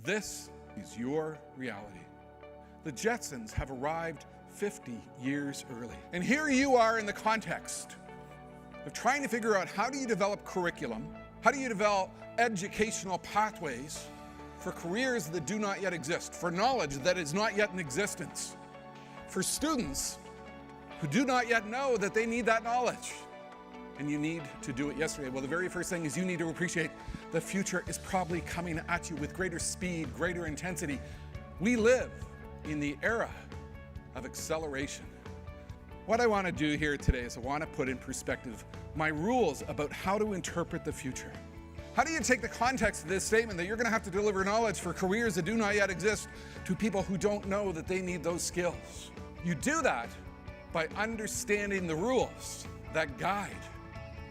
This is your reality. The Jetsons have arrived 50 years early. And here you are in the context of trying to figure out, how do you develop curriculum? How do you develop educational pathways for careers that do not yet exist, for knowledge that is not yet in existence, for students who do not yet know that they need that knowledge? And you need to do it yesterday. Well, the very first thing is you need to appreciate the future is probably coming at you with greater speed, greater intensity. We live in the era of acceleration. What I want to do here today is I want to put in perspective my rules about how to interpret the future. How do you take the context of this statement that you're going to have to deliver knowledge for careers that do not yet exist to people who don't know that they need those skills? You do that by understanding the rules that guide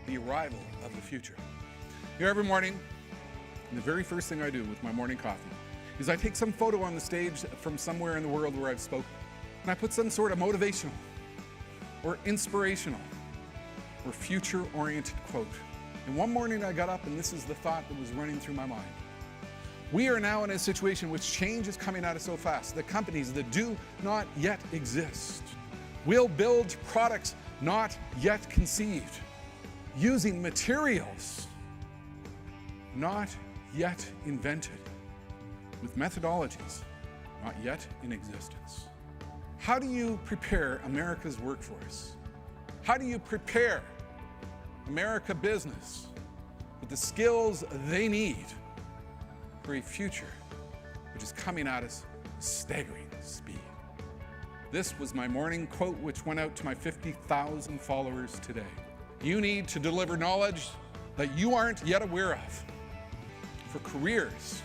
the arrival of the future. Here every morning, and the very first thing I do with my morning coffee is I take some photo on the stage from somewhere in the world where I've spoken, and I put some sort of motivational or inspirational or future-oriented quote. And one morning I got up and this is the thought that was running through my mind. We are now in a situation which change is coming at us so fast that companies that do not yet exist will build products not yet conceived, using materials not yet invented, with methodologies not yet in existence. How do you prepare America's workforce? How do you prepare America business with the skills they need for a future which is coming at us with staggering speed? This was my morning quote, which went out to my 50,000 followers today. You need to deliver knowledge that you aren't yet aware of for careers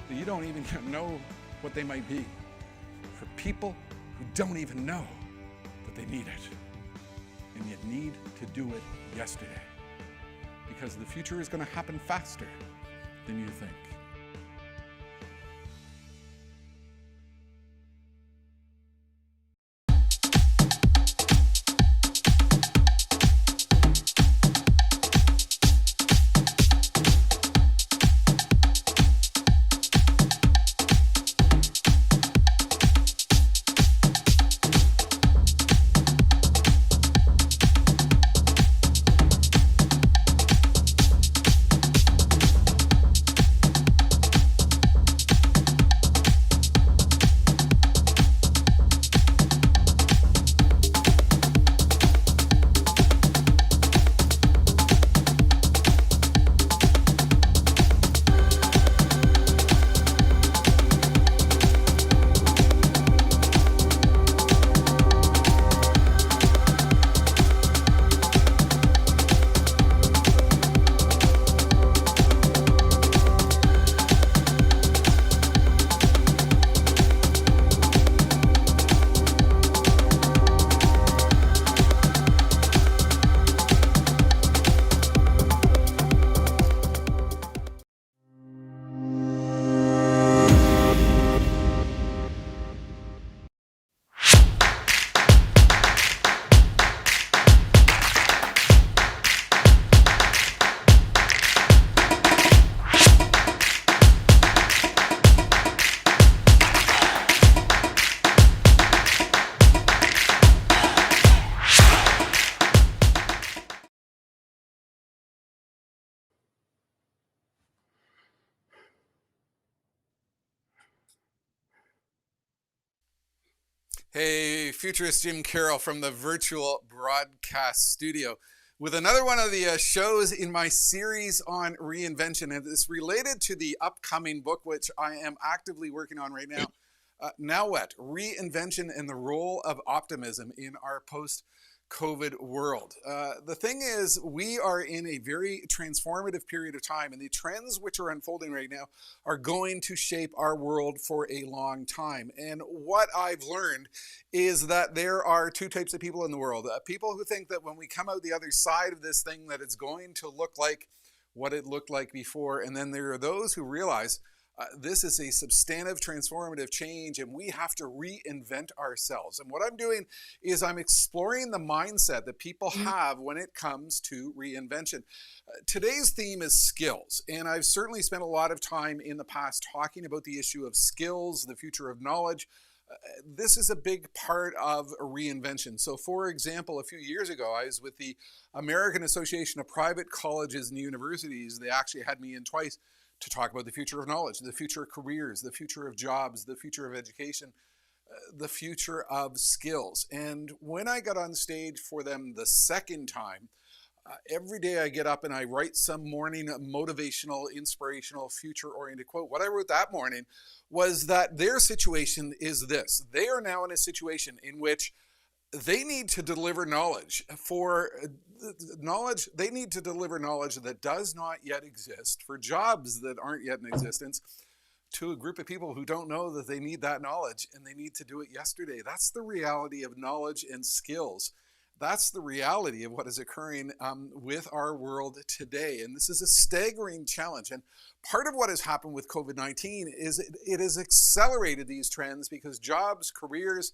that you don't even know what they might be, for people who don't even know that they need it. And you need to do it yesterday, because the future is going to happen faster than you think. Hey, futurist Jim Carroll from the virtual broadcast studio with another one of the shows in my series on reinvention. And it's related to the upcoming book, which I am actively working on right now. Now what? Reinvention and the role of optimism in our post-COVID world. The thing is, we are in a very transformative period of time, and the trends which are unfolding right now are going to shape our world for a long time. And what I've learned is that there are two types of people in the world. People who think that when we come out the other side of this thing that it's going to look like what it looked like before. And then there are those who realize This is a substantive, transformative change, and we have to reinvent ourselves. And what I'm doing is I'm exploring the mindset that people have when it comes to reinvention. Today's theme is skills, and I've certainly spent a lot of time in the past talking about the issue of skills, the future of knowledge. This is a big part of a reinvention. So, for example, a few years ago, I was with the American Association of Private Colleges and Universities. They actually had me in twice to talk about the future of knowledge, the future of careers, the future of jobs, the future of education, the future of skills. And when I got on stage for them the second time, every day I get up and I write some morning motivational, inspirational, future-oriented quote. What I wrote that morning was that their situation is this. They are now in a situation in which they need to deliver knowledge they need to deliver knowledge that does not yet exist for jobs that aren't yet in existence to a group of people who don't know that they need that knowledge, and they need to do it yesterday. That's the reality of knowledge and skills. That's the reality of what is occurring with our world today. And this is a staggering challenge. And part of what has happened with COVID-19 is it has accelerated these trends because jobs, careers,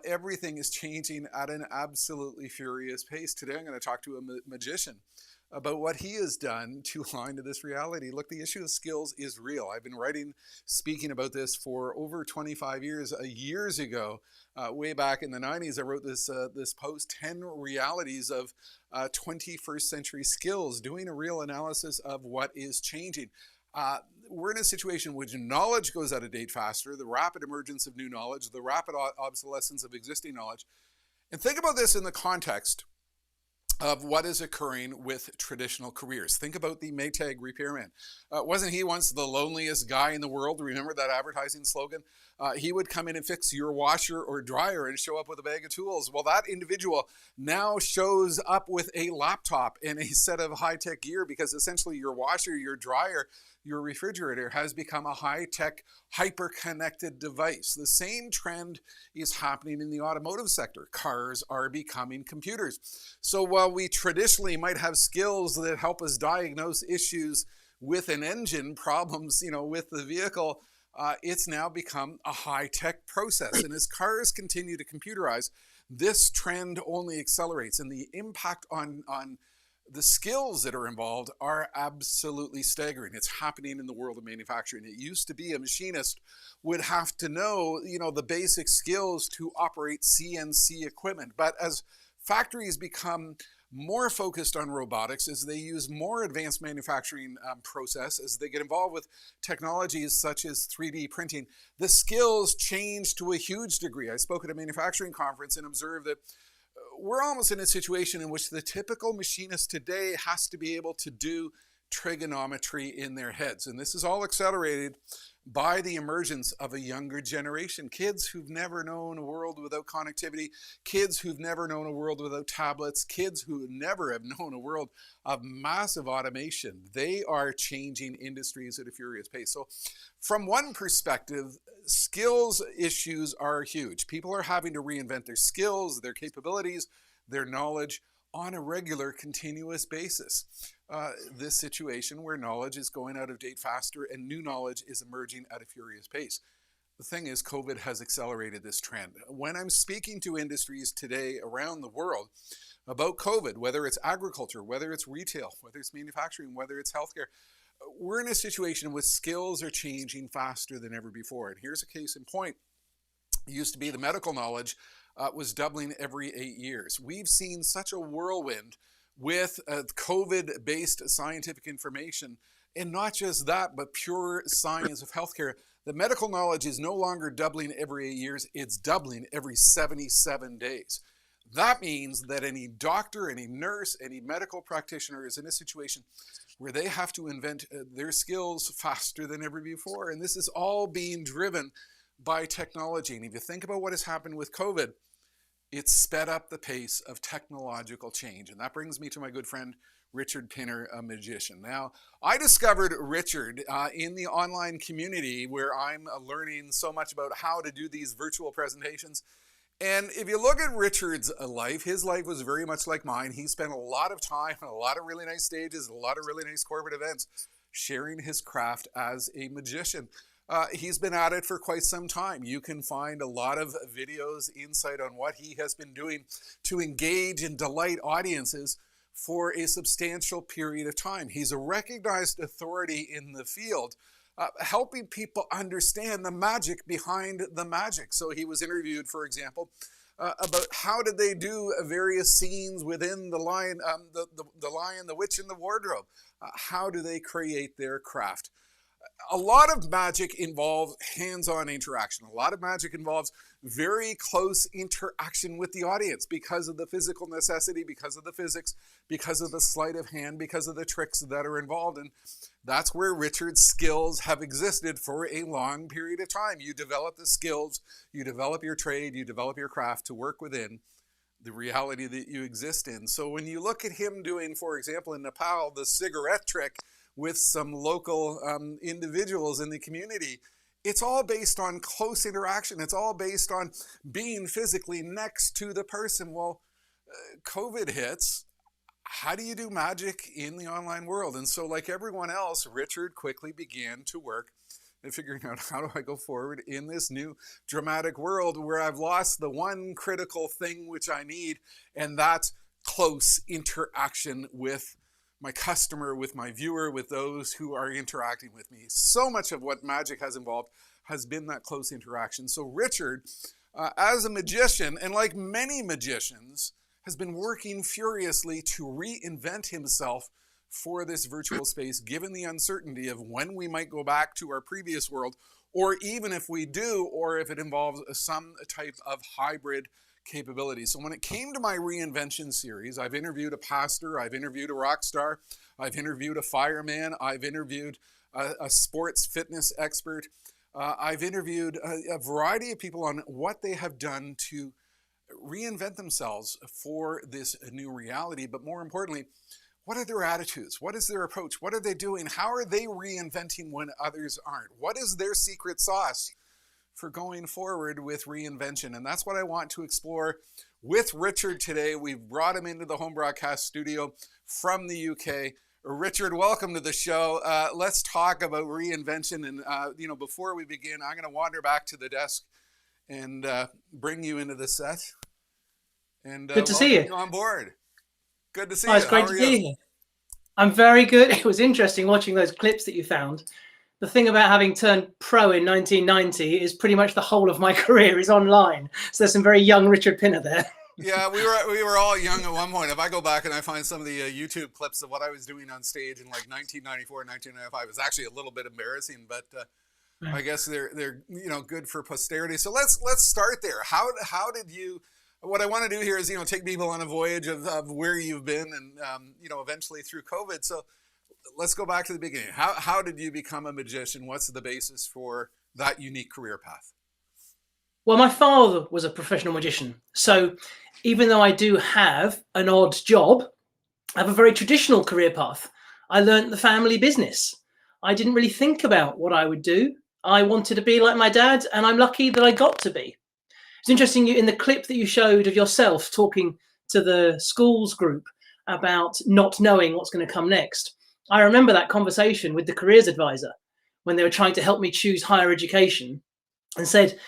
everything is changing at an absolutely furious pace. Today I'm going to talk to a magician about what he has done to align to this reality. Look, the issue of skills is real. I've been speaking about this for over 25 years. Years ago, way back in the 90s, I wrote this post, 10 realities of 21st century skills, doing a real analysis of what is changing. We're in a situation in which knowledge goes out of date faster, the rapid emergence of new knowledge, the rapid obsolescence of existing knowledge. And think about this in the context of what is occurring with traditional careers. Think about the Maytag repairman. Wasn't he once the loneliest guy in the world? Remember that advertising slogan? He would come in and fix your washer or dryer and show up with a bag of tools. Well, that individual now shows up with a laptop and a set of high-tech gear, because essentially your washer, your dryer, your refrigerator has become a high-tech, hyper-connected device. The same trend is happening in the automotive sector. Cars are becoming computers. So while we traditionally might have skills that help us diagnose issues with an engine, problems, with the vehicle, it's now become a high-tech process. And as cars continue to computerize, this trend only accelerates, and the impact on the skills that are involved are absolutely staggering. It's happening in the world of manufacturing. It used to be a machinist would have to know, the basic skills to operate CNC equipment. But as factories become more focused on robotics, as they use more advanced manufacturing process, as they get involved with technologies such as 3D printing, the skills change to a huge degree. I spoke at a manufacturing conference and observed that we're almost in a situation in which the typical machinist today has to be able to do trigonometry in their heads. And this is all accelerated by the emergence of a younger generation. Kids who've never known a world without connectivity, kids who've never known a world without tablets, kids who never have known a world of massive automation. They are changing industries at a furious pace. So from one perspective, skills issues are huge. People are having to reinvent their skills, their capabilities, their knowledge on a regular, continuous basis. This situation where knowledge is going out of date faster and new knowledge is emerging at a furious pace. The thing is, COVID has accelerated this trend. When I'm speaking to industries today around the world about COVID, whether it's agriculture, whether it's retail, whether it's manufacturing, whether it's healthcare, we're in a situation where skills are changing faster than ever before. And here's a case in point. It used to be the medical knowledge was doubling every 8 years. We've seen such a whirlwind with COVID-based scientific information, and not just that, but pure science of healthcare. The medical knowledge is no longer doubling every 8 years, it's doubling every 77 days. That means that any doctor, any nurse, any medical practitioner is in a situation where they have to invent their skills faster than ever before. And this is all being driven by technology. And if you think about what has happened with COVID, it's sped up the pace of technological change. And that brings me to my good friend, Richard Pinner, a magician. Now, I discovered Richard in the online community where I'm learning so much about how to do these virtual presentations. And if you look at Richard's life, his life was very much like mine. He spent a lot of time on a lot of really nice stages, a lot of really nice corporate events, sharing his craft as a magician. He's been at it for quite some time. You can find a lot of videos, insight on what he has been doing to engage and delight audiences for a substantial period of time. He's a recognized authority in the field, helping people understand the magic behind the magic. So he was interviewed, for example, about how did they do various scenes within the Lion, the Lion, the Witch, and the Wardrobe. How do they create their craft? A lot of magic involves hands-on interaction. A lot of magic involves very close interaction with the audience because of the physical necessity, because of the physics, because of the sleight of hand, because of the tricks that are involved. And that's where Richard's skills have existed for a long period of time. You develop the skills, you develop your trade, you develop your craft to work within the reality that you exist in. So when you look at him doing, for example, in Nepal, the cigarette trick with some local individuals in the community, it's all based on close interaction. It's all based on being physically next to the person. Well, COVID hits. How do you do magic in the online world? And so like everyone else, Richard quickly began to work at figuring out, how do I go forward in this new dramatic world where I've lost the one critical thing which I need, and that's close interaction with my customer, with my viewer, with those who are interacting with me. So much of what magic has involved has been that close interaction. So Richard, as a magician, and like many magicians, has been working furiously to reinvent himself for this virtual space, given the uncertainty of when we might go back to our previous world, or even if we do, or if it involves some type of hybrid capability. So when it came to my Reinvention series, I've interviewed a pastor, I've interviewed a rock star, I've interviewed a fireman, I've interviewed a sports fitness expert, I've interviewed a variety of people on what they have done to reinvent themselves for this new reality. But more importantly, what are their attitudes? What is their approach? What are they doing? How are they reinventing when others aren't? What is their secret sauce for going forward with Reinvention? And that's what I want to explore with Richard today. We've brought him into the home broadcast studio from the UK. Richard, welcome to the show. Let's talk about Reinvention. And before we begin, I'm going to wander back to the desk and bring you into the set. And good to see you on board. Good to see you. It's great to be here. I'm very good. It was interesting watching those clips that you found. The thing about having turned pro in 1990 is pretty much the whole of my career is online. So there's some very young Richard Pinner there. Yeah, we were all young at one point. If I go back and I find some of the YouTube clips of what I was doing on stage in like 1994, 1995, it's actually a little bit embarrassing, but I guess they're good for posterity. So let's start there. How did you? What I want to do here is take people on a voyage of where you've been and eventually through COVID. So let's go back to the beginning. How did you become a magician? What's the basis for that unique career path? Well, my father was a professional magician. So even though I do have an odd job, I have a very traditional career path. I learned the family business. I didn't really think about what I would do. I wanted to be like my dad, and I'm lucky that I got to be. It's interesting, in the clip that you showed of yourself talking to the schools group about not knowing what's going to come next. I remember that conversation with the careers advisor when they were trying to help me choose higher education and said,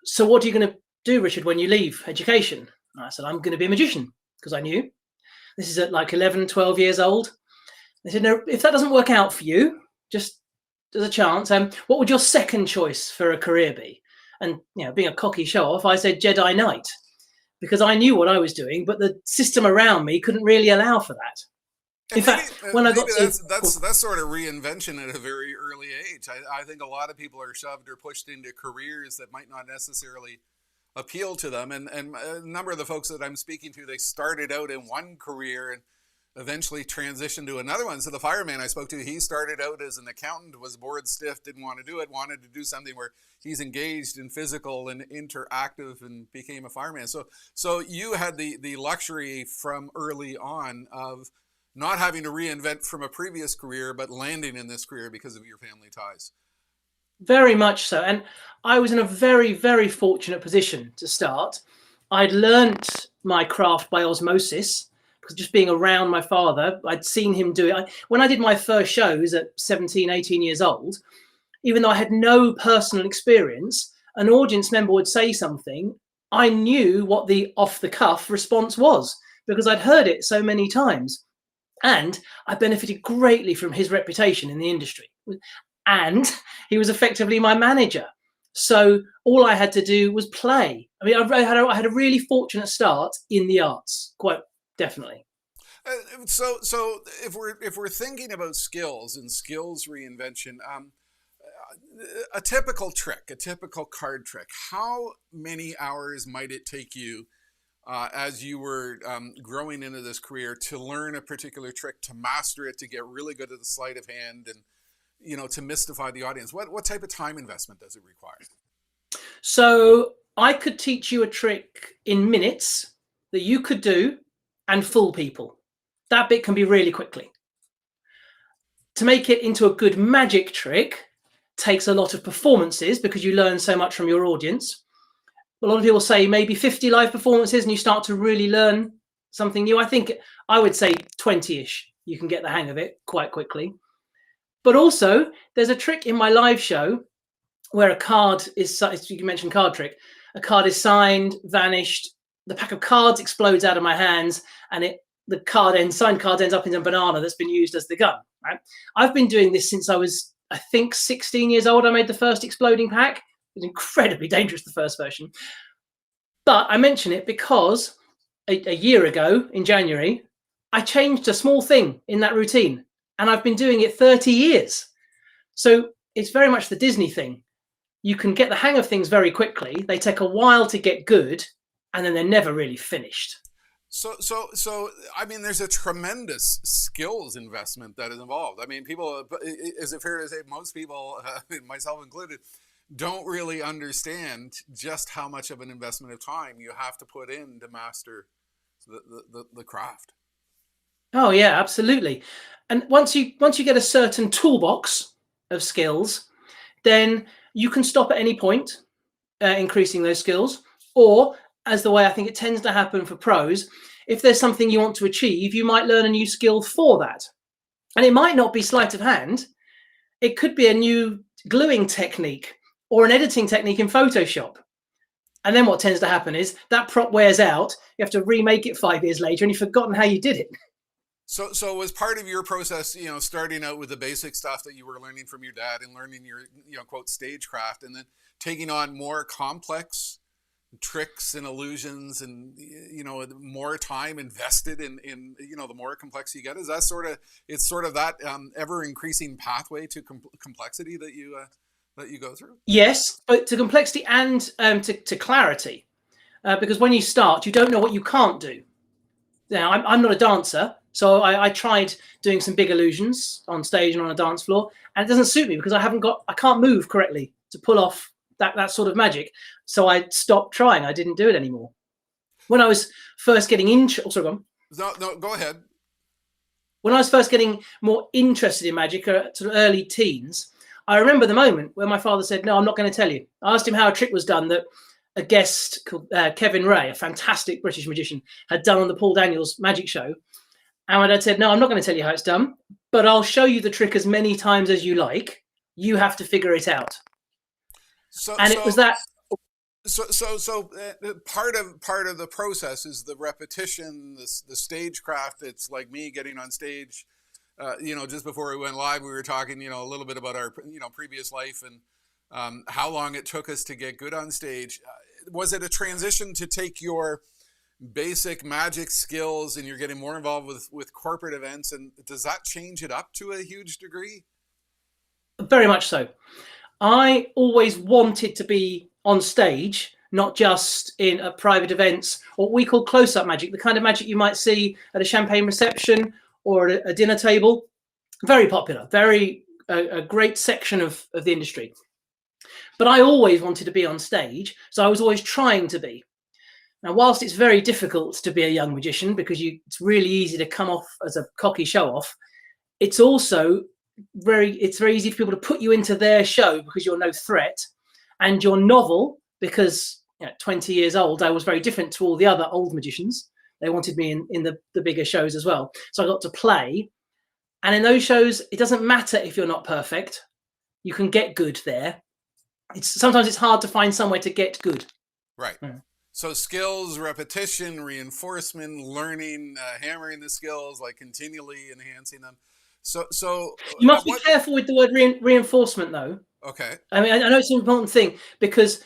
so what are you going to do, Richard, when you leave education? And I said, I'm going to be a magician, because I knew. This is at like 11, 12 years old. They said, no, if that doesn't work out for you, just there's a chance. What would your second choice for a career be? And being a cocky show-off, I said Jedi Knight, because I knew what I was doing, but the system around me couldn't really allow for that. In fact, when I got that's sort of reinvention at a very early age. I think a lot of people are shoved or pushed into careers that might not necessarily appeal to them. And a number of the folks that I'm speaking to, they started out in one career and eventually transitioned to another one. So the fireman I spoke to, he started out as an accountant, was bored stiff, didn't want to do it, wanted to do something where he's engaged in physical and interactive, and became a fireman. So you had the luxury from early on of not having to reinvent from a previous career, but landing in this career because of your family ties. Very much so. And I was in a very, very fortunate position to start. I'd learnt my craft by osmosis because just being around my father, I'd seen him do it. When I did my first shows at 17, 18 years old, even though I had no personal experience, an audience member would say something. I knew what the off the cuff response was because I'd heard it so many times. And I benefited greatly from his reputation in the industry. And he was effectively my manager. So all I had to do was play. I mean, I had a really fortunate start in the arts, quite definitely. So if we're thinking about skills and skills reinvention, a typical trick, a typical card trick, how many hours might it take you as you were growing into this career to learn a particular trick, to master it, to get really good at the sleight of hand, and to mystify the audience? What type of time investment does it require? So I could teach you a trick in minutes that you could do and fool people. That bit can be really quickly. To make it into a good magic trick takes a lot of performances because you learn so much from your audience. A lot of people say maybe 50 live performances and you start to really learn something new. I would say 20-ish. You can get the hang of it quite quickly. But also there's a trick in my live show where a card is, you mentioned card trick, a card is signed, vanished, the pack of cards explodes out of my hands, and the signed card ends up in a banana that's been used as the gun. Right? I've been doing this since I was, I think, 16 years old. I made the first exploding pack. It was incredibly dangerous, the first version. But I mention it because a year ago in January, I changed a small thing in that routine, and I've been doing it 30 years. So it's very much the Disney thing. You can get the hang of things very quickly. They take a while to get good, and then they're never really finished. So, I mean, there's a tremendous skills investment that is involved. I mean, people, is it fair to say most people, myself included, don't really understand just how much of an investment of time you have to put in to master the craft? Oh yeah, absolutely. And once you get a certain toolbox of skills, then you can stop at any point increasing those skills, or as the way I think it tends to happen for pros, if there's something you want to achieve, you might learn a new skill for that. And it might not be sleight of hand. It could be a new gluing technique or an editing technique in Photoshop. And then what tends to happen is that prop wears out, you have to remake it 5 years later, and you've forgotten how you did it. So was part of your process, starting out with the basic stuff that you were learning from your dad and learning your, quote, stagecraft, and then taking on more complex tricks and illusions and, more time invested in the more complex you get? Is that it's sort of that ever increasing pathway to complexity that you go through? Yes, but to complexity and to clarity, because when you start, you don't know what you can't do. Now, I'm not a dancer, so I tried doing some big illusions on stage and on a dance floor, and it doesn't suit me because I can't move correctly to pull off that sort of magic. So I stopped trying. I didn't do it anymore. When I was first getting No, go ahead. When I was first getting more interested in magic, sort of early teens, I remember the moment where my father said, "No, I'm not going to tell you." I asked him how a trick was done that a guest called Kevin Ray, a fantastic British magician, had done on the Paul Daniels magic show. And my dad said, "No, I'm not going to tell you how it's done, but I'll show you the trick as many times as you like. You have to figure it out." It was that. So part of the process is the repetition, the stagecraft. It's like me getting on stage. Just before we went live, we were talking, a little bit about our, previous life and how long it took us to get good on stage. Was it a transition to take your basic magic skills and you're getting more involved with corporate events? And does that change it up to a huge degree? Very much so. I always wanted to be on stage, not just in private events, or what we call close-up magic, the kind of magic you might see at a champagne reception or at a dinner table. Very popular, a great section of the industry. But I always wanted to be on stage, so I was always trying to be. Now, whilst it's very difficult to be a young magician because it's really easy to come off as a cocky show-off, it's also very easy for people to put you into their show because you're no threat, and you're novel because 20 years old, I was very different to all the other old magicians. They wanted me in the bigger shows as well. So I got to play. And in those shows, it doesn't matter if you're not perfect. You can get good there. Sometimes it's hard to find somewhere to get good. Right. So skills, repetition, reinforcement, learning, hammering the skills, like continually enhancing them. So you must be careful with the word reinforcement, though. Okay. I mean, I know it's an important thing because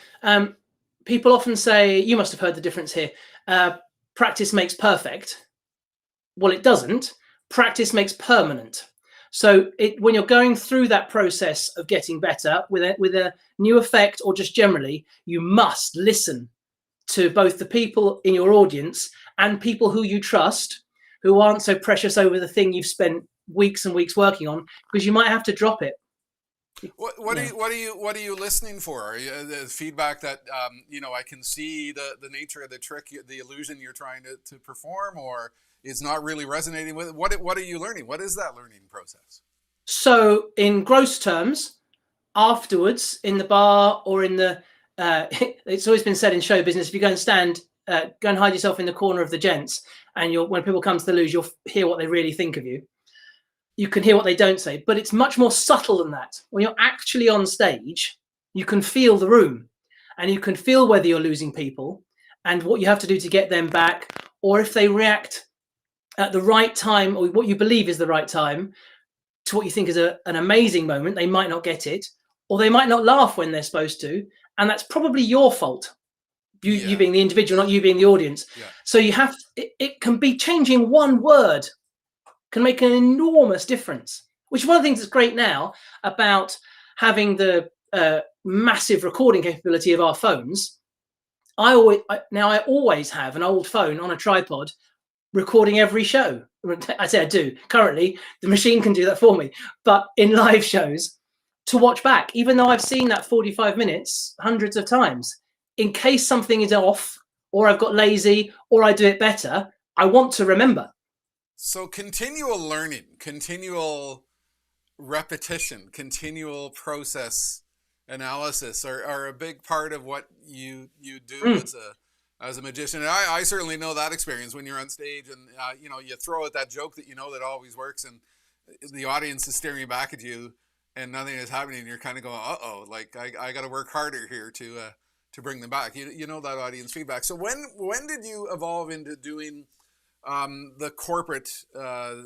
people often say, you must have heard the difference here, practice makes perfect. Well, it doesn't. Practice makes permanent. So when you're going through that process of getting better with a new effect or just generally, you must listen to both the people in your audience and people who you trust, who aren't so precious over the thing you've spent weeks and weeks working on, because you might have to drop it. What are you listening for? Are you, the feedback that I can see the nature of the trick, the illusion you're trying to perform, or is not really resonating with it? What are you learning? What is that learning process? So in gross terms, afterwards in the bar or in the it's always been said in show business, if you go and hide yourself in the corner of the gents, and when people come to the luge, you'll hear what they really think of you. You can hear what they don't say, but it's much more subtle than that. When you're actually on stage, you can feel the room, and you can feel whether you're losing people and what you have to do to get them back, or if they react at the right time, or what you believe is the right time, to what you think is an amazing moment. They might not get it, or they might not laugh when they're supposed to, and that's probably your fault. You being the individual, not you being the audience. Yeah. So you have it can be changing one word can make an enormous difference, which is one of the things that's great now about having the massive recording capability of our phones. I always have an old phone on a tripod recording every show. I say I do. Currently, the machine can do that for me. But in live shows, to watch back, even though I've seen that 45 minutes hundreds of times, in case something is off, or I've got lazy, or I do it better, I want to remember. So continual learning, continual repetition, continual process analysis are a big part of what you do as a magician. And I certainly know that experience when you're on stage and you throw out that joke that that always works, and the audience is staring back at you and nothing is happening, and you're kind of going, uh-oh, like I got to work harder here to bring them back. You know that audience feedback. So when did you evolve into doing the corporate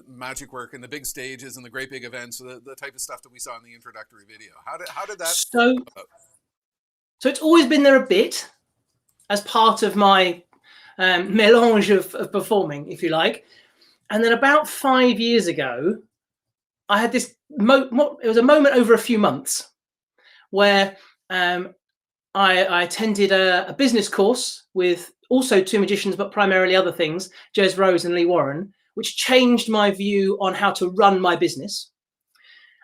magic work and the big stages and the great big events, the type of stuff that we saw in the introductory video? How did that? So it's always been there a bit as part of my melange of performing, if you like. And then about 5 years ago, I had this. It was a moment over a few months where I attended a business course with also two magicians, but primarily other things, Jez Rose and Lee Warren, which changed my view on how to run my business.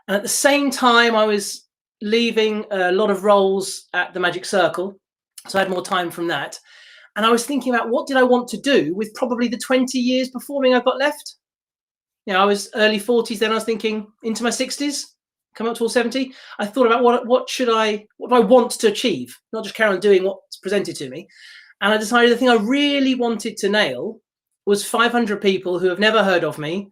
And at the same time, I was leaving a lot of roles at the Magic Circle, so I had more time from that. And I was thinking about what did I want to do with probably the 20 years performing I've got left. I was early 40s then. I was thinking into my 60s, coming up to 70. I thought about what do I want to achieve, not just carry on doing what's presented to me. And I decided the thing I really wanted to nail was 500 people who have never heard of me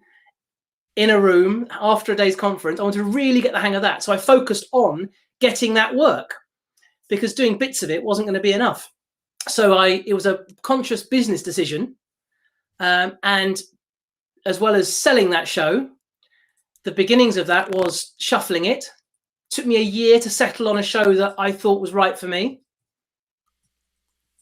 in a room after a day's conference. I wanted to really get the hang of that. So I focused on getting that work, because doing bits of it wasn't going to be enough. So it was a conscious business decision. And as well as selling that show, the beginnings of that was shuffling it. It took me a year to settle on a show that I thought was right for me.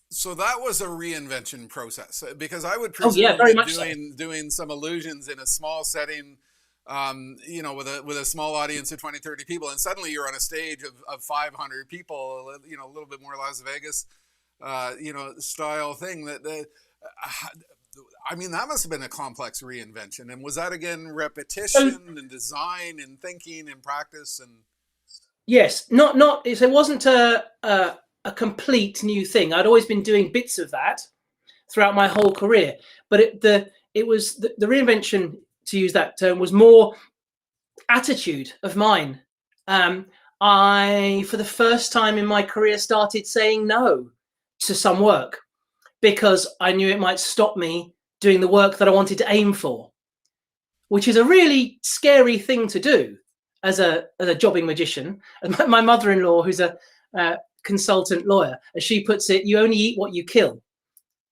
So that was a reinvention process, because I would presume very much doing some illusions in a small setting, with a small audience of 20, 30 people, and suddenly you're on a stage of 500 people, a little bit more Las Vegas, style thing. That must have been a complex reinvention. And was that again repetition and design and thinking and practice and? Yes, it wasn't a complete new thing. I'd always been doing bits of that throughout my whole career, but it was the reinvention, to use that term, was more attitude of mine. I, for the first time in my career, started saying no to some work because I knew it might stop me doing the work that I wanted to aim for, which is a really scary thing to do as a jobbing magician. And my mother-in-law, who's a consultant lawyer, as she puts it, you only eat what you kill.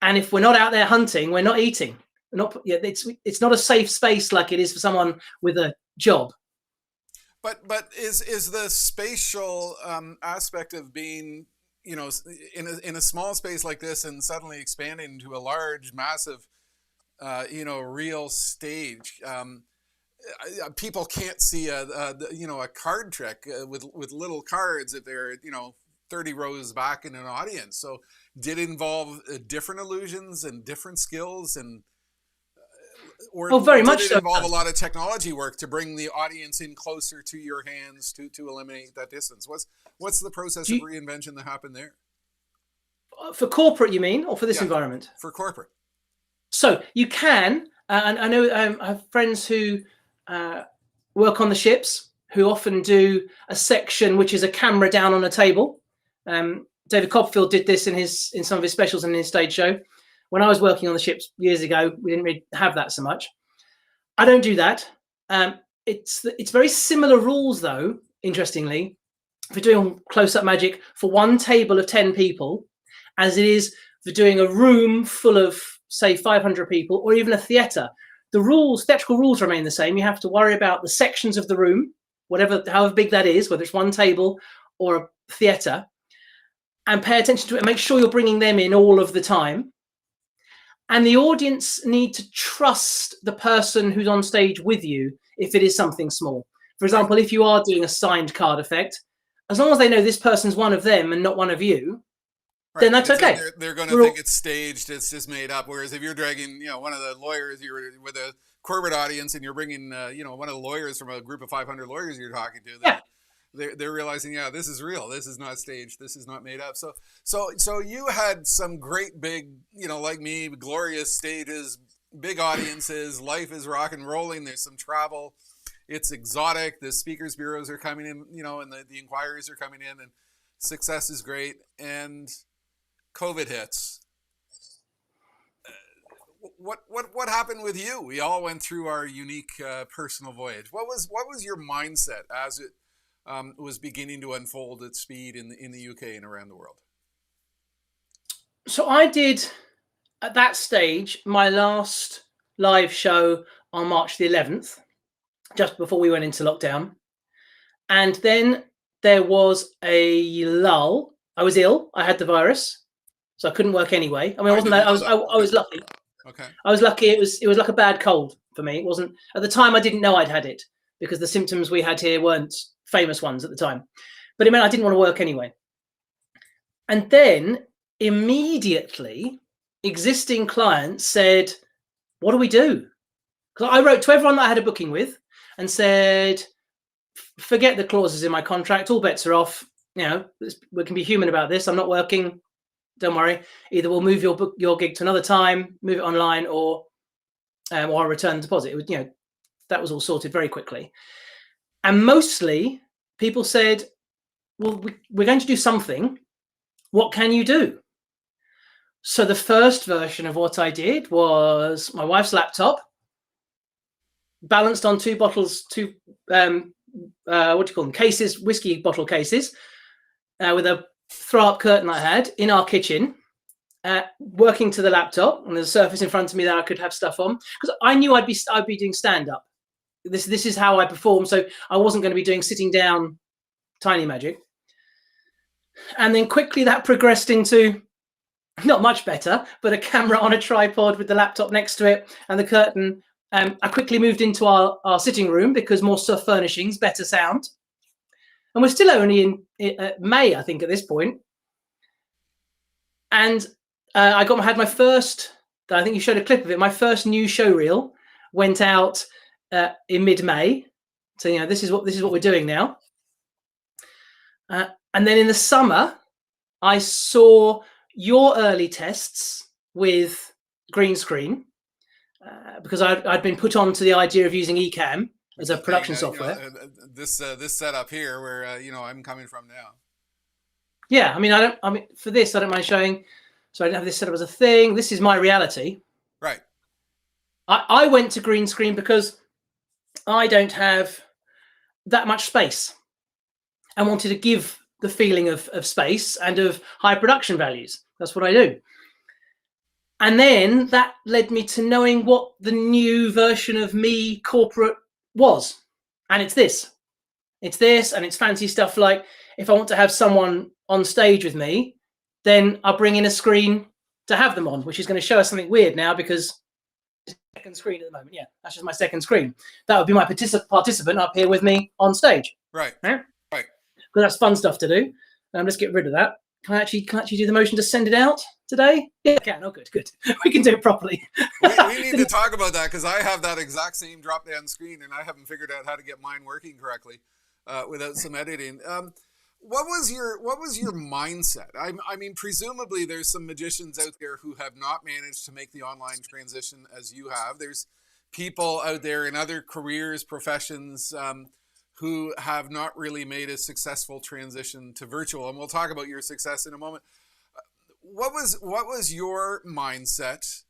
And if we're not out there hunting, we're not eating. It's not a safe space like it is for someone with a job. But is the spatial aspect of being, you know, in a small space like this and suddenly expanding into a large, massive, you know, real stage? People can't see a card trick with little cards if they're, you know, 30 rows back in an audience. So did it involve different illusions and different skills, and very much did it involve a lot of technology work to bring the audience in closer to your hands to eliminate that distance? What's the process of reinvention that happened there? For corporate, you mean, or for this environment? For corporate. So you can, and I know I have friends who work on the ships who often do a section which is a camera down on a table. David Copperfield did this in some of his specials and in his stage show. When I was working on the ships years ago, we didn't really have that so much. I don't do that. It's very similar rules, though, interestingly, for doing close-up magic for one table of 10 people, as it is for doing a room full of, say, 500 people, or even a theatre. The theatrical rules remain the same. You have to worry about the sections of the room, however big that is, whether it's one table or a theatre, and pay attention to it and make sure you're bringing them in all of the time. And the audience need to trust the person who's on stage with you if it is something small. For example, if you are doing a signed card effect, as long as they know this person's one of them and not one of you, then that's okay. They're going to think it's staged, it's just made up. Whereas if you're dragging, you know, one of the lawyers, you're with a corporate audience, and you're bringing, you know, one of the lawyers from a group of 500 lawyers you're talking to, they're realizing, this is real. This is not staged. This is not made up. So you had some great big, you know, like me, glorious stages, big audiences. Life is rock and rolling. There's some travel. It's exotic. The speakers bureaus are coming in, you know, and the inquiries are coming in, and success is great. And COVID hits. What happened with you? We all went through our unique personal voyage. What was your mindset as it was beginning to unfold at speed in the UK and around the world? So I did, at that stage, my last live show on March the 11th, just before we went into lockdown. And then there was a lull. I was ill. I had the virus, so I couldn't work anyway. I mean, I was lucky. Okay. I was lucky. It was like a bad cold for me. It wasn't, at the time, I didn't know I'd had it because the symptoms we had here weren't famous ones at the time. But it meant I didn't want to work anyway. And then immediately existing clients said, what do we do? Because I wrote to everyone that I had a booking with and said, forget the clauses in my contract, all bets are off. You know, we can be human about this. I'm not working. Don't worry. Either we'll move your gig to another time, move it online, or I'll return the deposit. It was, you know, that was all sorted very quickly. And mostly people said, well, we're going to do something. What can you do? So the first version of what I did was my wife's laptop, balanced on two what do you call them? Cases, whiskey bottle cases, with a throw-up curtain I had in our kitchen, working to the laptop, and there's a surface in front of me that I could have stuff on, because I knew I'd be doing stand-up. This is how I perform, so I wasn't going to be doing sitting down tiny magic. And then quickly that progressed into, not much better, but a camera on a tripod with the laptop next to it and the curtain. I quickly moved into our sitting room because more stuff furnishings, better sound. And we're still only in May, I think, at this point. And I had my first, I think you showed a clip of it, my first new show reel went out in mid-May. So, you know, this is what we're doing now. And then in the summer, I saw your early tests with green screen because I'd been put on to the idea of using Ecamm as a production software. This setup here, where I'm coming from now. Yeah, I mean, for this, I don't mind showing. So I don't have this set up as a thing. This is my reality. Right. I went to green screen because I don't have that much space and wanted to give the feeling of space and of high production values. That's what I do. And then that led me to knowing what the new version of me corporate was. And it's this. It's this, and it's fancy stuff like if I want to have someone on stage with me, then I'll bring in a screen to have them on, which is going to show us something weird now because it's second screen at the moment. Yeah, that's just my second screen. That would be my participant up here with me on stage. Right. Yeah? Right. Because that's fun stuff to do. Let's get rid of that. Can I actually do the motion to send it out today? Yeah, I can. Oh, good. We can do it properly. We need to talk about that because I have that exact same drop-down screen and I haven't figured out how to get mine working correctly without some editing. What was your mindset? I mean, presumably there's some magicians out there who have not managed to make the online transition as you have. There's people out there in other careers, professions, who have not really made a successful transition to virtual. And we'll talk about your success in a moment. What was your mindset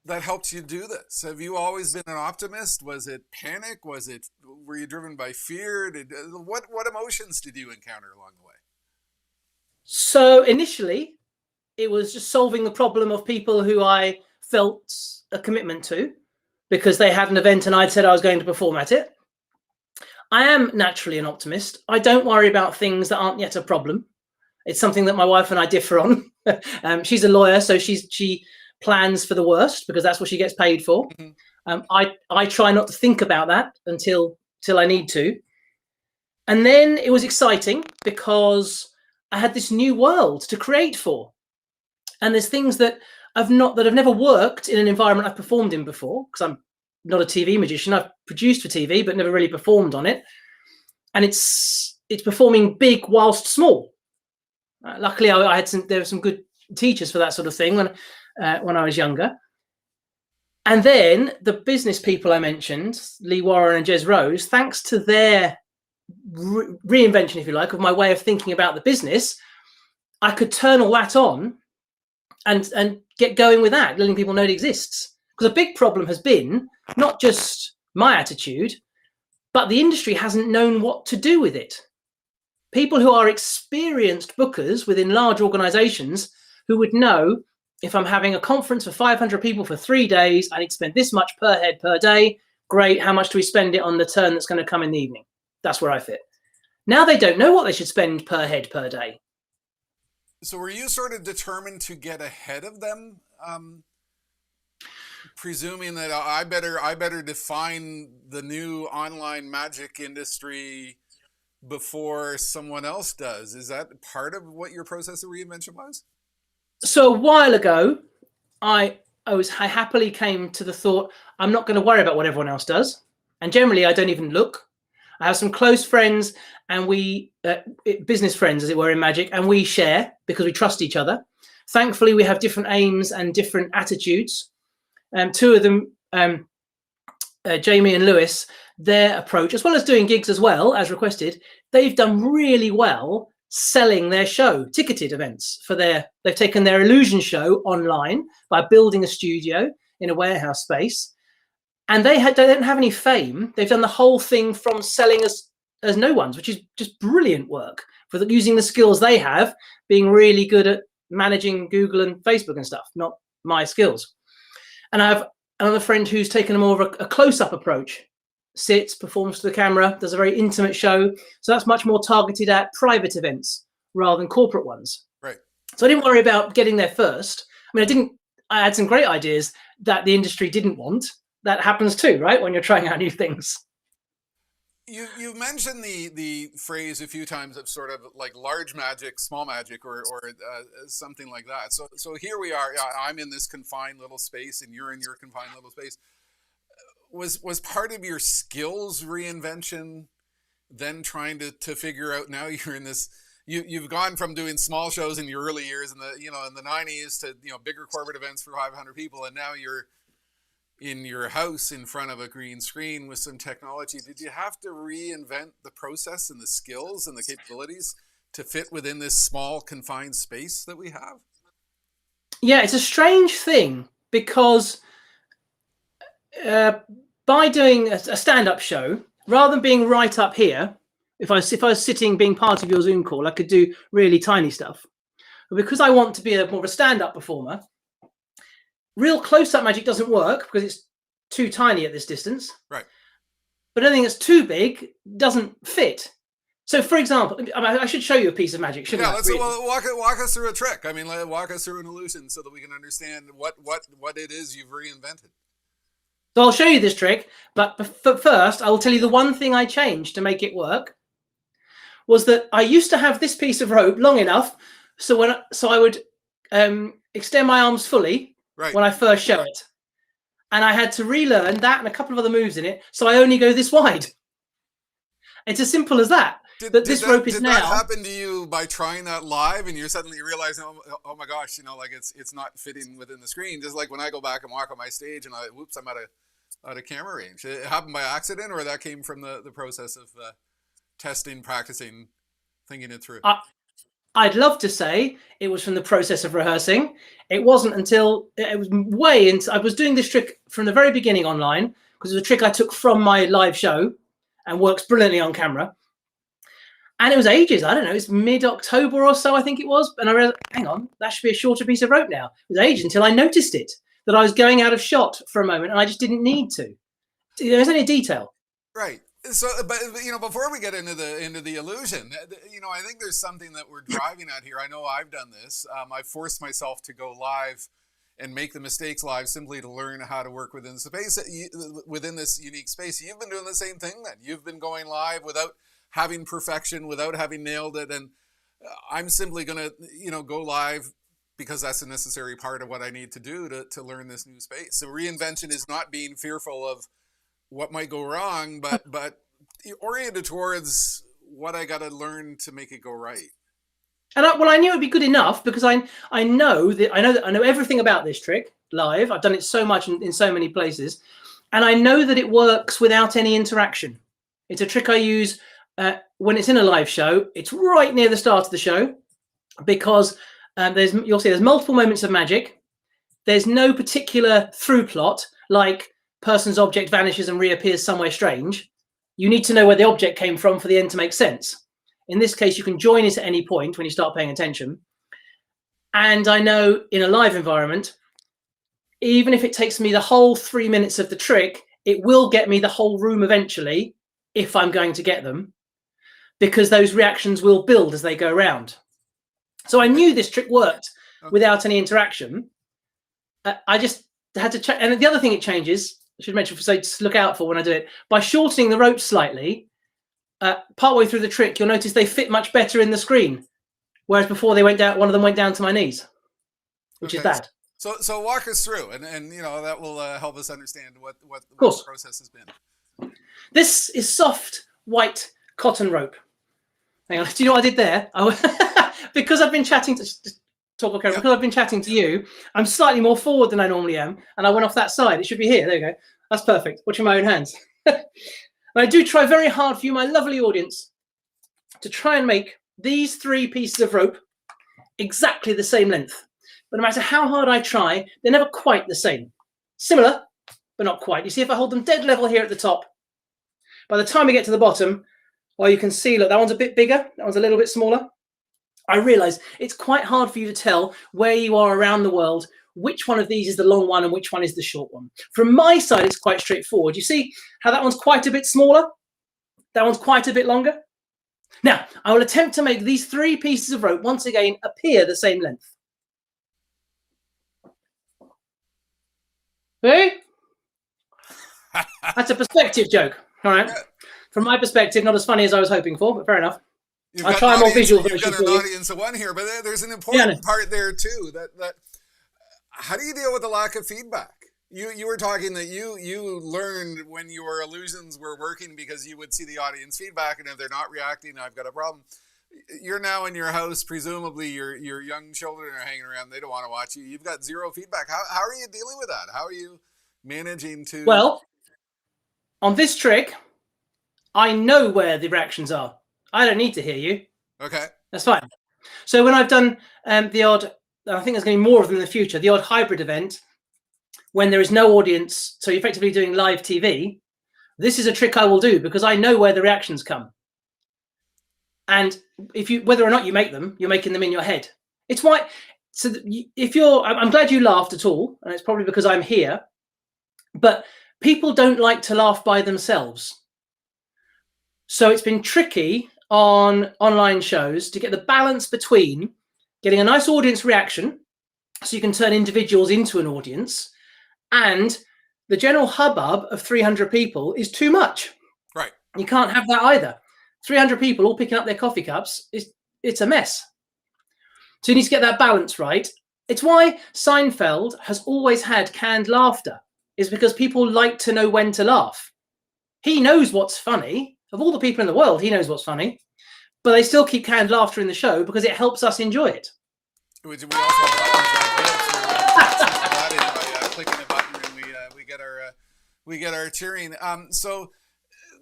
that helped you do this? Have you always been an optimist? Was it panic? Were you driven by fear? What emotions did you encounter along the way? So initially, it was just solving the problem of people who I felt a commitment to because they had an event and I'd said I was going to perform at it. I am naturally an optimist. I don't worry about things that aren't yet a problem. It's something that my wife and I differ on. She's a lawyer, so she plans for the worst because that's what she gets paid for. Mm-hmm. I try not to think about that until I need to. And then it was exciting because I had this new world to create for. And there's things that have never worked in an environment I've performed in before because I'm not a TV magician. I've produced for TV, but never really performed on it. And it's performing big whilst small. Luckily, there were some good teachers for that sort of thing when I was younger. And then the business people I mentioned, Lee Warren and Jez Rose, thanks to their reinvention, if you like, of my way of thinking about the business, I could turn all that on and get going with that, letting people know it exists. Because a big problem has been not just my attitude, but the industry hasn't known what to do with it. People who are experienced bookers within large organizations who would know if I'm having a conference for 500 people for 3 days, I need to spend this much per head per day. Great. How much do we spend it on the turn that's going to come in the evening? That's where I fit. Now they don't know what they should spend per head per day. So were you sort of determined to get ahead of them? Presuming that I better define the new online magic industry before someone else does. Is that part of what your process of reinvention was? So a while ago, I happily came to the thought, I'm not going to worry about what everyone else does. And generally, I don't even look. I have some close friends and business friends, as it were, in magic, and we share because we trust each other. Thankfully, we have different aims and different attitudes. Two of them, Jamie and Lewis, their approach, as well as doing gigs as well, as requested, they've done really well selling their show, ticketed events they've taken their illusion show online by building a studio in a warehouse space. And they don't have any fame. They've done the whole thing from selling as no ones, which is just brilliant work for using the skills they have, being really good at managing Google and Facebook and stuff, not my skills. And I have another friend who's taken a more of a close-up approach, sits, performs to the camera, does a very intimate show. So that's much more targeted at private events rather than corporate ones. Right. So I didn't worry about getting there first. I mean, I had some great ideas that the industry didn't want. That happens too, right? When you're trying out new things. You mentioned the phrase a few times of sort of like large magic, small magic, or something like that. So here we are. I'm in this confined little space, and you're in your confined little space. Was part of your skills reinvention then trying to figure out, now you're in this, you've gone from doing small shows in your early years in the 90s to bigger corporate events for 500 people, and now you're in your house in front of a green screen with some technology. Did you have to reinvent the process and the skills and the capabilities to fit within this small confined space that we have? Yeah, it's a strange thing because by doing a stand-up show, rather than being right up here, if I was sitting being part of your Zoom call, I could do really tiny stuff. But because I want to be more of a stand-up performer, real close-up magic doesn't work because it's too tiny at this distance. Right. But anything that's too big doesn't fit. So, for example, I should show you a piece of magic, shouldn't I? Yeah, let's walk us through a trick. I mean, walk us through an illusion so that we can understand what it is you've reinvented. So I'll show you this trick, but first I will tell you the one thing I changed to make it work was that I used to have this piece of rope long enough so I would extend my arms fully when I first show it. And I had to relearn that and a couple of other moves in it, so I only go this wide. It's as simple as that. Did that happen to you by trying that live, and you're suddenly realizing, oh my gosh, like it's not fitting within the screen? Just like when I go back and walk on my stage, and I'm out of camera range. It happened by accident, or that came from the process of testing, practicing, thinking it through? I'd love to say it was from the process of rehearsing. It wasn't until it was way into. I was doing this trick from the very beginning online because it was a trick I took from my live show and works brilliantly on camera. And it was ages. I don't know. It's mid-October or so, I think it was. And I realized, hang on, that should be a shorter piece of rope now. It was ages until I noticed it, that I was going out of shot for a moment, and I just didn't need to. There's only a detail. Right. So, but before we get into the illusion, I think there's something that we're driving at here. I know I've done this. I forced myself to go live and make the mistakes live simply to learn how to work within space, within this unique space. You've been doing the same thing then. You've been going live without having perfection, without having nailed it. And I'm simply going to, go live because that's a necessary part of what I need to do to learn this new space. So reinvention is not being fearful of what might go wrong, but oriented towards what I got to learn to make it go right. And I knew it'd be good enough because I know everything about this trick live. I've done it so much in so many places, and I know that it works without any interaction. It's a trick I use when it's in a live show. It's right near the start of the show because you'll see there's multiple moments of magic. There's no particular through plot like person's object vanishes and reappears somewhere strange. You need to know where the object came from for the end to make sense. In this case, you can join it at any point when you start paying attention. And I know in a live environment, even if it takes me the whole 3 minutes of the trick, it will get me the whole room eventually if I'm going to get them, because those reactions will build as they go around. So I knew this trick worked without any interaction. I just had to check. And the other thing it changes, I should mention, so just look out for when I do it, by shortening the rope slightly, partway through the trick, you'll notice they fit much better in the screen. Whereas before they went down, one of them went down to my knees, which is bad. So walk us through, and that will help us understand what the process has been. This is soft white cotton rope. Hang on, do you know what I did there? Because I've been chatting to because I've been chatting to you, I'm slightly more forward than I normally am, and I went off that side. It should be here. There you go. That's perfect. Watching my own hands. I do try very hard for you, my lovely audience, to try and make these 3 pieces of rope exactly the same length. But no matter how hard I try, they're never quite the same. Similar, but not quite. You see, if I hold them dead level here at the top, by the time we get to the bottom, well, you can see, look, that one's a bit bigger. That one's a little bit smaller. I realize it's quite hard for you to tell where you are around the world, which one of these is the long one and which one is the short one. From my side, it's quite straightforward. You see how that one's quite a bit smaller? That one's quite a bit longer? Now, I will attempt to make these 3 pieces of rope once again appear the same length. Hey? That's a perspective joke, all right? From my perspective, not as funny as I was hoping for, but fair enough. I'll try a more visual version. You've got an audience of one here, but there's an important part there too. That how do you deal with the lack of feedback? You were talking that you learned when your illusions were working because you would see the audience feedback, and if they're not reacting, I've got a problem. You're now in your house, presumably your young children are hanging around, they don't want to watch you. You've got zero feedback. How are you dealing with that? How are you managing to... Well, on this trick, I know where the reactions are. I don't need to hear you. Okay. That's fine. So when I've done the odd, I think there's going to be more of them in the future, the odd hybrid event, when there is no audience, so you're effectively doing live TV, this is a trick I will do because I know where the reactions come. And if you, whether or not you make them, you're making them in your head. It's why, so if you're, I'm glad you laughed at all, and it's probably because I'm here, but people don't like to laugh by themselves. So it's been tricky on online shows to get the balance between getting a nice audience reaction, so you can turn individuals into an audience, and the general hubbub of 300 people is too much. Right. You can't have that either. 300 people all picking up their coffee cups, it's a mess. So you need to get that balance right. It's why Seinfeld has always had canned laughter, is because people like to know when to laugh. He knows what's funny. Of all the people in the world, he knows what's funny, but they still keep canned laughter in the show because it helps us enjoy it. We also have buttons by clicking a button, and we get our cheering. So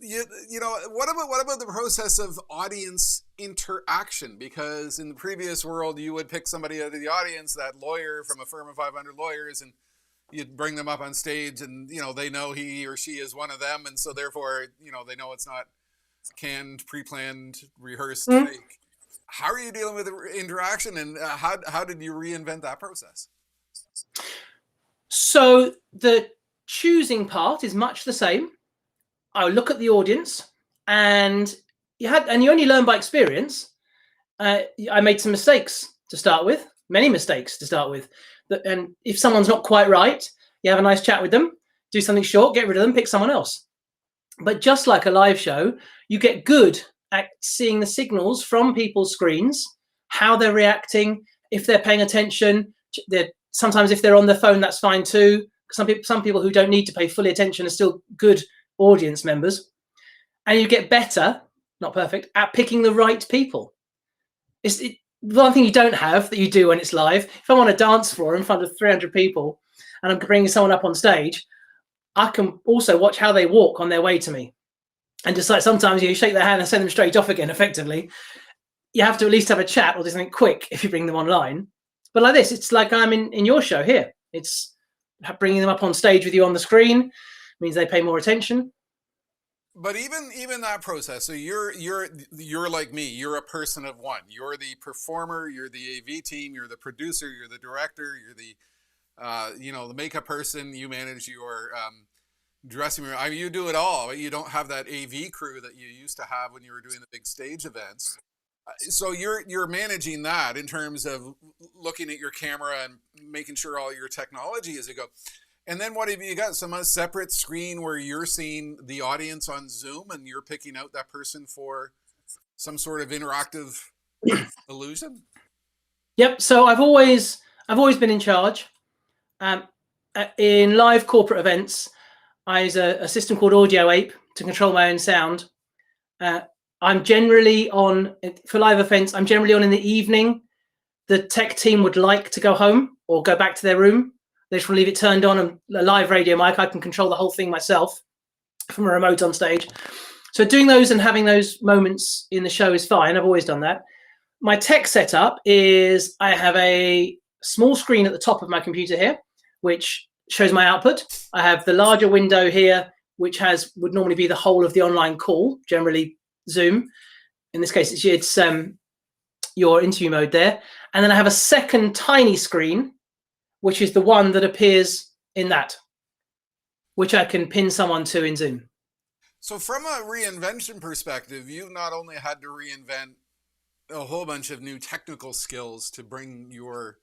you know, what about the process of audience interaction? Because in the previous world, you would pick somebody out of the audience, that lawyer from a firm of 500 lawyers, and you'd bring them up on stage, and you know they know he or she is one of them, and so therefore you know they know it's not canned, pre-planned, rehearsed fake. How are you dealing with interaction, and how did you reinvent that process? So the choosing part is much the same. I look at the audience, and you only learn by experience. I made some mistakes to start with, many mistakes to start with. And if someone's not quite right, you have a nice chat with them, do something short, get rid of them, pick someone else. But just like a live show, you get good at seeing the signals from people's screens, how they're reacting, if they're paying attention. Sometimes if they're on their phone, that's fine too. Some people who don't need to pay fully attention are still good audience members. And you get better, not perfect, at picking the right people. One thing you don't have that you do when it's live, if I'm on a dance floor in front of 300 people and I'm bringing someone up on stage, I can also watch how they walk on their way to me. And just like sometimes you shake their hand and send them straight off again, effectively. You have to at least have a chat or do something quick if you bring them online. But like this, it's like I'm in your show here. It's bringing them up on stage with you on the screen, means they pay more attention. But even that process, so you're like me, you're a person of one. You're the performer, you're the AV team, you're the producer, you're the director, you're the the makeup person, you manage your dressing room. I mean, you do it all. You don't have that AV crew that you used to have when you were doing the big stage events. So you're managing that in terms of looking at your camera and making sure all your technology is a go. And then what have you got? Some separate screen where you're seeing the audience on Zoom and you're picking out that person for some sort of interactive illusion? Yep. So I've always been in charge. In live corporate events, I use a system called Audio Ape to control my own sound. I'm generally on, for live events, I'm generally on in the evening. The tech team would like to go home or go back to their room. They just want to leave it turned on, and a live radio mic, I can control the whole thing myself from a remote on stage. So doing those and having those moments in the show is fine. I've always done that. My tech setup is I have a small screen at the top of my computer here, which shows my output. I have the larger window here, which would normally be the whole of the online call, generally Zoom. In this case, it's your interview mode there. And then I have a second tiny screen, which is the one that appears in that, which I can pin someone to in Zoom. So from a reinvention perspective, you've not only had to reinvent a whole bunch of new technical skills to bring your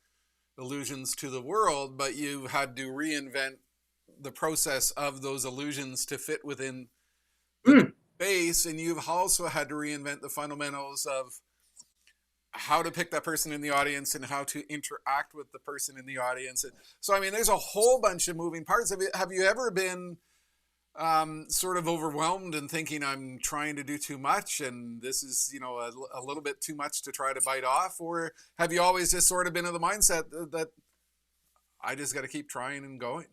illusions to the world, but you had to reinvent the process of those illusions to fit within the space, and you've also had to reinvent the fundamentals of how to pick that person in the audience and how to interact with the person in the audience. So, I mean, there's a whole bunch of moving parts. Have you ever been sort of overwhelmed and thinking I'm trying to do too much and this is, a little bit too much to try to bite off? Or have you always just sort of been in the mindset that I just got to keep trying and going?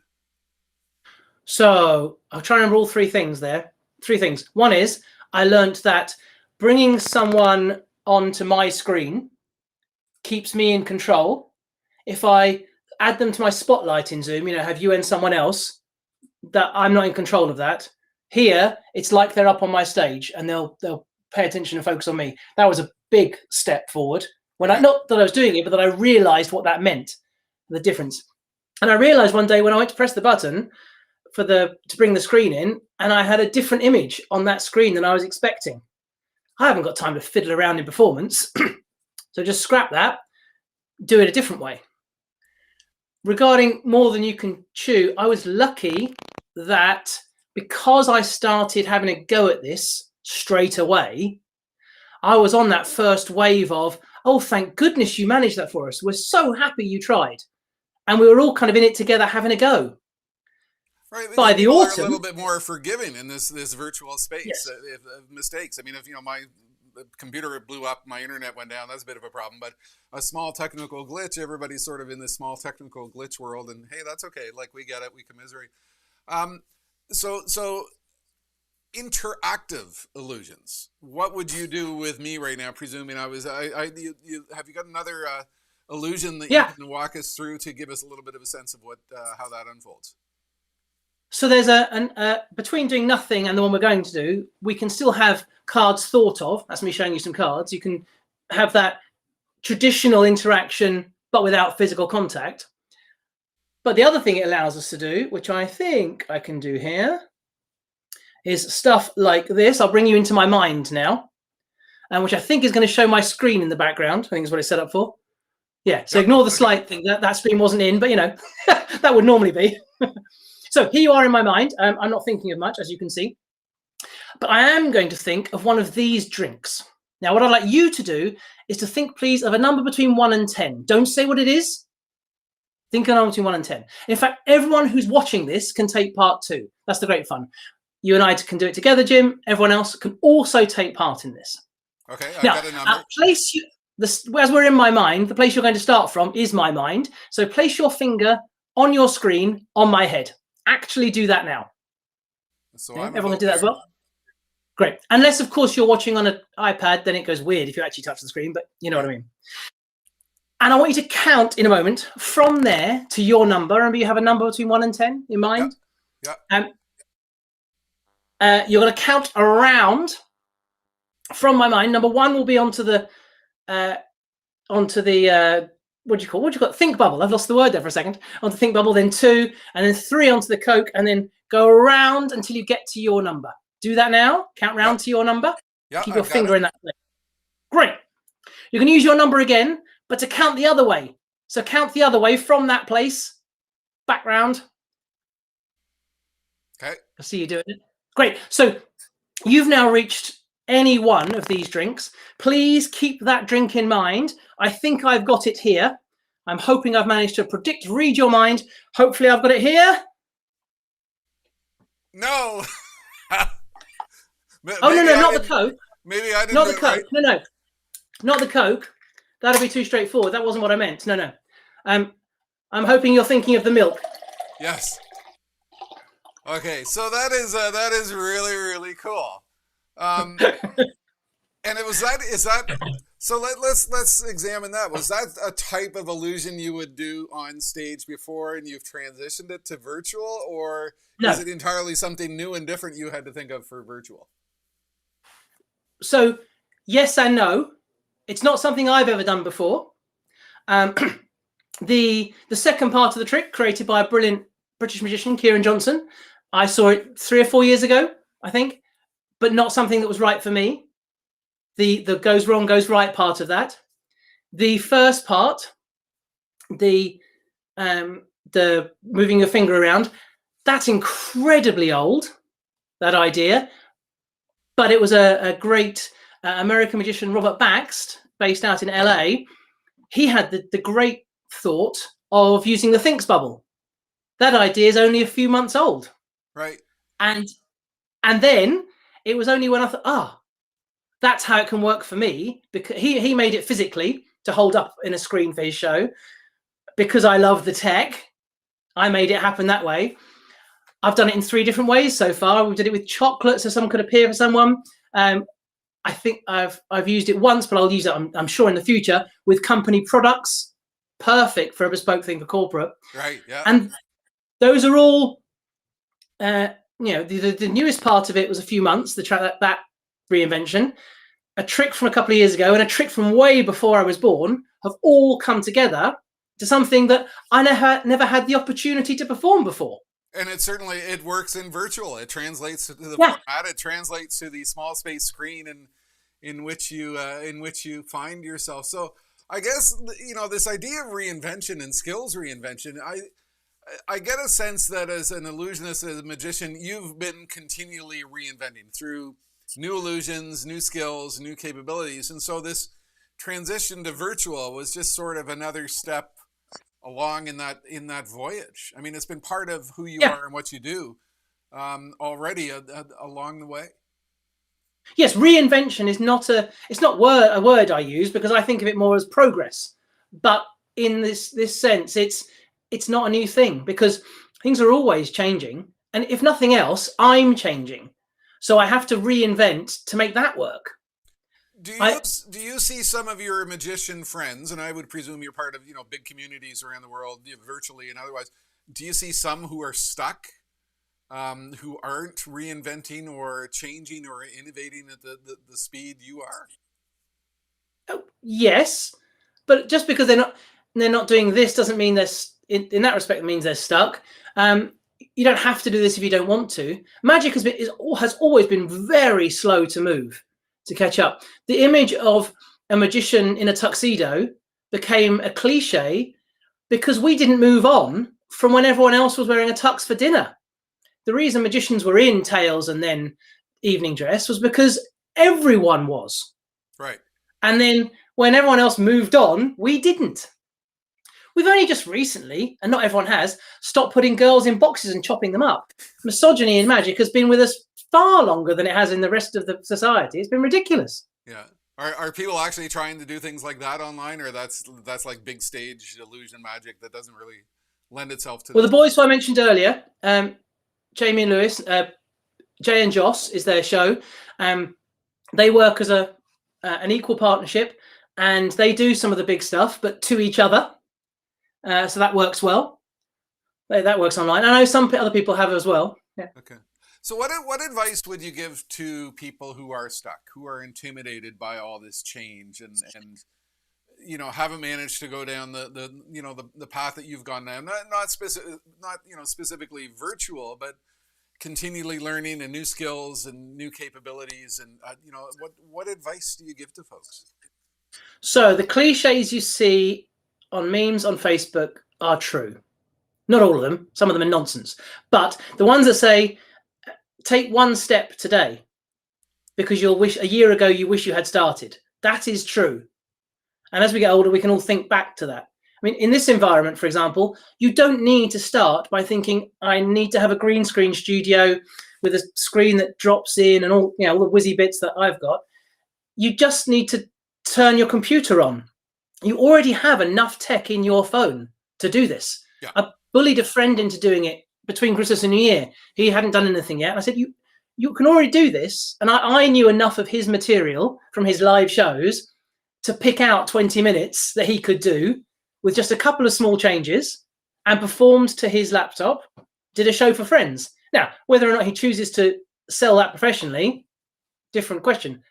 So I'll try and remember all three things there. Three things. One is I learned that bringing someone onto my screen keeps me in control. If I add them to my spotlight in Zoom, have you and someone else, that I'm not in control of that. Here, it's like they're up on my stage and they'll pay attention and focus on me. That was a big step forward. Not that I was doing it, but that I realized what that meant, the difference. And I realized one day when I went to press the button to bring the screen in, and I had a different image on that screen than I was expecting. I haven't got time to fiddle around in performance. So just scrap that, do it a different way. Regarding more than you can chew, I was lucky that because I started having a go at this straight away, I was on that first wave of, oh, thank goodness you managed that for us. We're so happy you tried. And we were all kind of in it together having a go. Right. By the autumn, are a little bit more forgiving in this virtual space. Yes. If mistakes. I mean, if my computer blew up, my internet went down, that's a bit of a problem. But a small technical glitch, everybody's sort of in this small technical glitch world, and hey, that's okay. Like, we get it, we commiserate. So interactive illusions. What would you do with me right now? Presuming have you got another illusion that you can walk us through to give us a little bit of a sense of how that unfolds? So there's between doing nothing and the one we're going to do, we can still have cards thought of. That's me showing you some cards. You can have that traditional interaction, but without physical contact. But the other thing it allows us to do, which I think I can do here, is stuff like this. I'll bring you into my mind now, and which I think is going to show my screen in the background. I think is what it's set up for. Yeah, so ignore the slight thing that screen wasn't in, but that would normally be. So here you are in my mind. I'm not thinking of much, as you can see, but I am going to think of one of these drinks. Now, what I'd like you to do is to think, please, of a number between 1 and 10. Don't say what it is. Think of a number between 1 and 10. In fact, everyone who's watching this can take part too. That's the great fun. You and I can do it together, Jim. Everyone else can also take part in this. Okay, I've got a number. As we're in my mind, the place you're going to start from is my mind. So place your finger on your screen on my head. Actually do that now. So okay? Everyone can do that as well? Great. Unless, of course, you're watching on an iPad, then it goes weird if you actually touch the screen, but you know what I mean. And I want you to count in a moment from there to your number. Remember, you have a number between 1 and 10 in mind? Yeah. You're going to count around from my mind. Number 1 will be onto the what do you call it? Think bubble. I've lost the word there for a second. Onto think bubble, then 2, and then 3 onto the Coke, and then go around until you get to your number. Do that now. Count round to your number. Yeah. Keep your finger in that place. Great. You can use your number again, but to count the other way. So count the other way from that place, back round. Okay. I see you doing it. Great. So you've now reached any one of these drinks. Please keep that drink in mind. I think I've got it here. I'm hoping I've managed to read your mind. Hopefully I've got it here. No. Oh, no, not the Coke. Maybe I didn't. Not the Coke. Right. No, not the Coke. That'll be too straightforward. That wasn't what I meant. No. I'm hoping you're thinking of the milk. Yes. Okay, so that is really, really cool. And it was that. Is that? So let's examine that. Was that a type of illusion you would do on stage before, and you've transitioned it to virtual, or is it entirely something new and different you had to think of for virtual? So yes and no. It's not something I've ever done before. The second part of the trick, created by a brilliant British magician, Kieran Johnson. I saw it 3 or 4 years ago, I think, but not something that was right for me. The goes wrong, goes right part of that. The first part, the moving your finger around, that's incredibly old, that idea. But it was a great American magician, Robert Baxt, based out in LA. He had the great thought of using the thinks bubble. That idea is only a few months old. Right. And then it was only when I thought, that's how it can work for me, because he made it physically to hold up in a screen for his show. Because I love the tech, I made it happen that way. I've done it in 3 different ways so far. We did it with chocolate, so someone could appear for someone. I think I've used it once, but I'll use it, I'm sure, in the future with company products, perfect for a bespoke thing for corporate. Right. Yeah. And those are all, the newest part of it was a few months, that reinvention. A trick from a couple of years ago and a trick from way before I was born have all come together to something that I never had the opportunity to perform before. And it works in virtual. It translates to the format. It translates to the small space screen in which you find yourself. So I guess this idea of reinvention and skills reinvention. I get a sense that as an illusionist, as a magician, you've been continually reinventing through new illusions, new skills, new capabilities. And so this transition to virtual was just sort of another step along in that voyage. I mean, it's been part of who you are and what you do already along the way. Yes, reinvention is not a word I use because I think of it more as progress. But in this sense, it's not a new thing because things are always changing. And if nothing else, I'm changing. So I have to reinvent to make that work. Do you see some of your magician friends, and I would presume you're part of big communities around the world, virtually and otherwise. Do you see some who are stuck, who aren't reinventing or changing or innovating at the speed you are? Oh, yes, but just because they're not doing this doesn't mean they're in that respect. It means they're stuck. You don't have to do this if you don't want to. Magic has always been very slow to move, to catch up. The image of a magician in a tuxedo became a cliche because we didn't move on from when everyone else was wearing a tux for dinner. The reason magicians were in tails and then evening dress was because everyone was. Right. And then when everyone else moved on, we didn't. We've only just recently, and not everyone has, stopped putting girls in boxes and chopping them up. Misogyny in magic has been with us far longer than it has in the rest of the society. It's been ridiculous. Yeah. Are people actually trying to do things like that online, or that's like big stage illusion magic that doesn't really lend itself to? Well, the boys who I mentioned earlier, Jamie and Lewis, Jay and Joss is their show. They work as an equal partnership, and they do some of the big stuff, but to each other. So that works well. That works online. I know some other people have as well. Yeah. Okay. So what advice would you give to people who are stuck, who are intimidated by all this change and haven't managed to go down the path that you've gone down? Not specifically virtual, but continually learning and new skills and new capabilities. And what advice do you give to folks? So the cliches you see on memes on Facebook are true. Not all of them. Some of them are nonsense. But the ones that say, take one step today because a year ago you wish you had started. That is true. And as we get older, we can all think back to that. I mean, in this environment, for example, you don't need to start by thinking, I need to have a green screen studio with a screen that drops in and all the whizzy bits that I've got. You just need to turn your computer on. You already have enough tech in your phone to do this. Yeah. I bullied a friend into doing it between Christmas and New Year. He hadn't done anything yet. And I said, you can already do this. And I knew enough of his material from his live shows to pick out 20 minutes that he could do with just a couple of small changes and performed to his laptop, did a show for friends. Now, whether or not he chooses to sell that professionally, different question.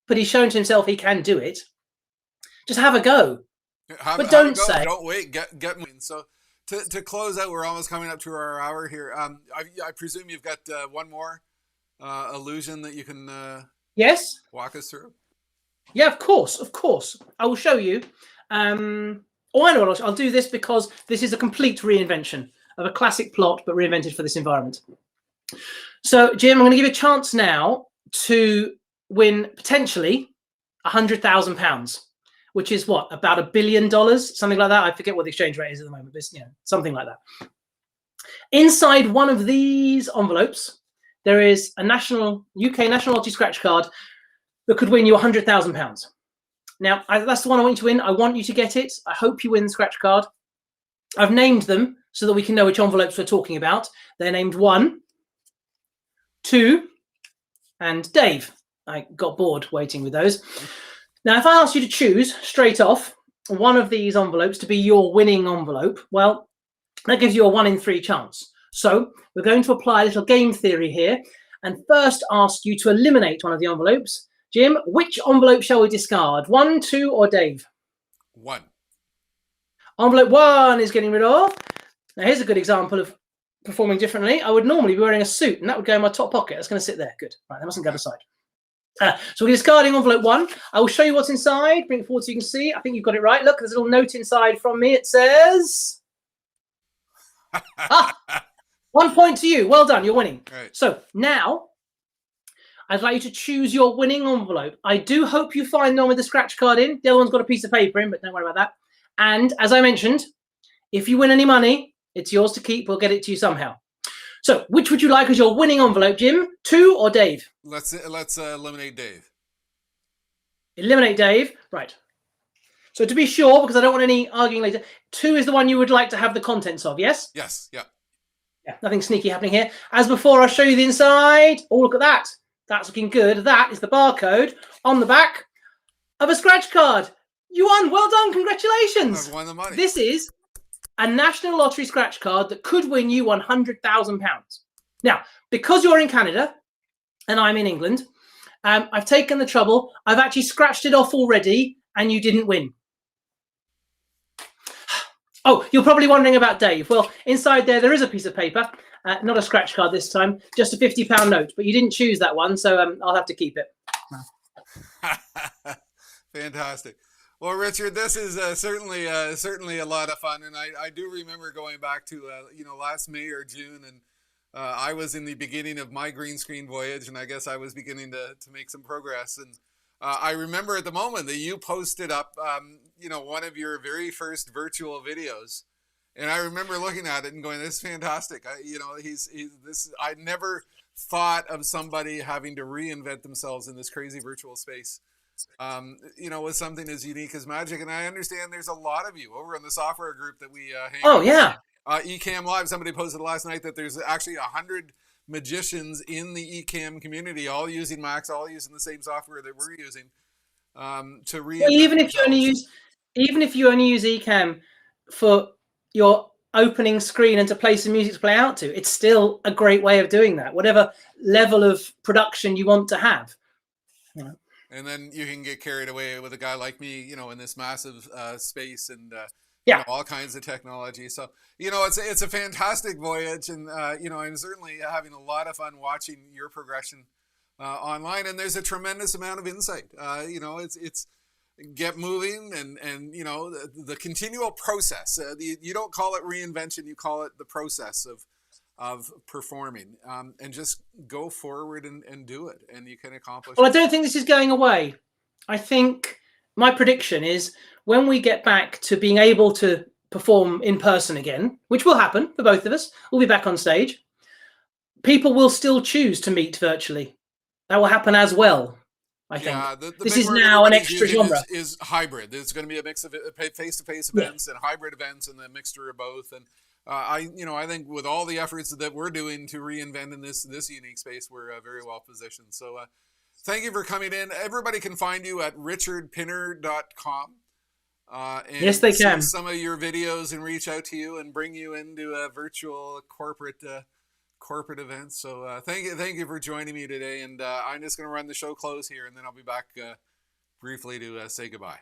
But he's shown to himself he can do it. Just have a go. But don't say. Don't wait. Get moving. So to close out, we're almost coming up to our hour here. I presume you've got one more illusion that you can yes, walk us through. Yeah, of course. I will show you. I know what I'll do this because this is a complete reinvention of a classic plot, but reinvented for this environment. So, Jim, I'm going to give you a chance now to win potentially £100,000, which is what, about $1 billion, something like that. I forget what the exchange rate is at the moment, but something like that. Inside one of these envelopes, there is a UK National Lottery scratch card that could win you £100,000. Now, that's the one I want you to win. I want you to get it. I hope you win the scratch card. I've named them so that we can know which envelopes we're talking about. They're named 1, 2, and Dave. I got bored waiting with those. Now, if I ask you to choose straight off, one of these envelopes to be your winning envelope, well, that gives you a 1 in 3 chance. So we're going to apply a little game theory here and first ask you to eliminate one of the envelopes. Jim, which envelope shall we discard? 1, 2, or Dave? 1. Envelope 1 is getting rid of. Now here's a good example of performing differently. I would normally be wearing a suit and that would go in my top pocket. That's going to sit there. Good. Right, that mustn't go aside. So we're discarding envelope 1. I will show you what's inside. Bring it forward so you can see. I think you've got it right. Look, there's a little note inside from me. It says... 1 point to you. Well done. You're winning. Right. So now I'd like you to choose your winning envelope. I do hope you find the one with the scratch card in. The other one's got a piece of paper in, but don't worry about that. And as I mentioned, if you win any money, it's yours to keep. We'll get it to you somehow. So which would you like as your winning envelope, Jim? 2 or Dave? Let's eliminate Dave. Eliminate Dave. Right. So to be sure, because I don't want any arguing later, 2 is the one you would like to have the contents of, yes? Yes. Yeah. Yeah, nothing sneaky happening here. As before, I'll show you the inside. Oh, look at that. That's looking good. That is the barcode on the back of a scratch card. You won. Well done. Congratulations. I've won the money. This is a National Lottery scratch card that could win you £100,000. Now, because you're in Canada and I'm in England, I've taken the trouble. I've actually scratched it off already and you didn't win. Oh, you're probably wondering about Dave. Well, inside there is a piece of paper, not a scratch card this time, just a £50 note. But you didn't choose that one, so I'll have to keep it. Fantastic. Well, Richard, this is certainly a lot of fun, and I do remember going back to last May or June, and I was in the beginning of my green screen voyage, and I guess I was beginning to make some progress. And I remember at the moment that you posted up, one of your very first virtual videos, and I remember looking at it and going, "This is fantastic." I never thought of somebody having to reinvent themselves in this crazy virtual space. With something as unique as magic. And I understand there's a lot of you over in the software group that we hang Oh, yeah. Ecamm Live. Somebody posted last night that there's actually 100 magicians in the Ecamm community, all using Max, all using the same software that we're using to reinvent well, even if you only use Ecamm for your opening screen and to play some music to play out to, it's still a great way of doing that, whatever level of production you want to have. And then you can get carried away with a guy like me, in this massive space and all kinds of technology. So, it's a fantastic voyage, and I'm certainly having a lot of fun watching your progression online. And there's a tremendous amount of insight. It's get moving and the continual process. You don't call it reinvention, you call it the process of performing, and just go forward and do it, and you can accomplish. Well, I don't think this is going away. I think my prediction is when we get back to being able to perform in person again, which will happen for both of us, we'll be back on stage. People will still choose to meet virtually. That will happen as well. I think this is now an extra genre. Is hybrid. There's going to be a mix of face-to-face events and hybrid events, and a mixture of both. And I think with all the efforts that we're doing to reinvent in this unique space, we're very well positioned. So thank you for coming in. Everybody can find you at richardpinner.com. And yes, they can. See some of your videos and reach out to you and bring you into a virtual corporate events. So thank you for joining me today. And I'm just going to run the show close here, and then I'll be back briefly to say goodbye.